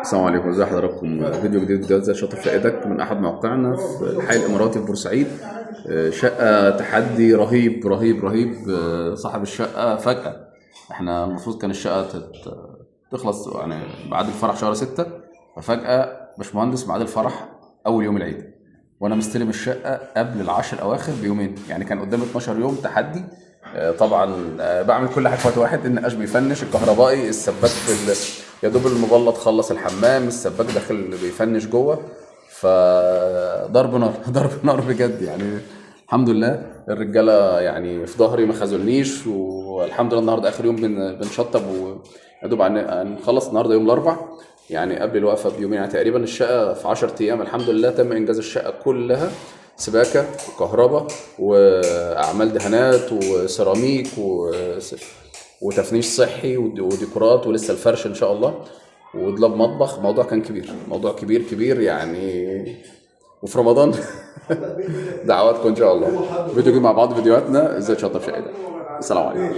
السلام عليكم، ازي حضراتكم؟ فيديو جديد، جواز ازاي شاطر في ايدك من احد مواقعنا في الحي الاماراتي في بورسعيد. شقه تحدي رهيب رهيب رهيب. صاحب الشقه فجاه، احنا المفروض كان الشقه تخلص يعني بعد الفرح شهر 6، ففجاه باشمهندس ميعاد الفرح اول يوم العيد، وانا مستلم الشقه قبل العشر الاواخر بيومين، يعني كان قدامي 12 يوم تحدي. طبعا بعمل كل حاجه في وقت واحد، النقاش بيفنش، الكهربائي، السباك يا دوب المبلط خلص الحمام، السباك داخل بيفنش جوه. فضرب نار ضرب نار بجد يعني. الحمد لله الرجاله يعني في ظهري ما خذلنيش، والحمد لله النهارده اخر يوم بنشطب، ويا دوب هنخلص النهارده يوم الاربع، يعني قبل الوقفه بيومين، يعني تقريبا الشقه في 10 ايام الحمد لله تم انجاز الشقه كلها، سباكه وكهرباء واعمال دهانات وسيراميك وتفنيش صحي وديكورات، ولسه الفرش ان شاء الله، ودولاب مطبخ. موضوع كان كبير، موضوع كبير كبير يعني. وفي رمضان دعواتكم ان شاء الله. فيديو جديد مع بعض، فيديوهاتنا ازاي تشطب شقتك. السلام عليكم.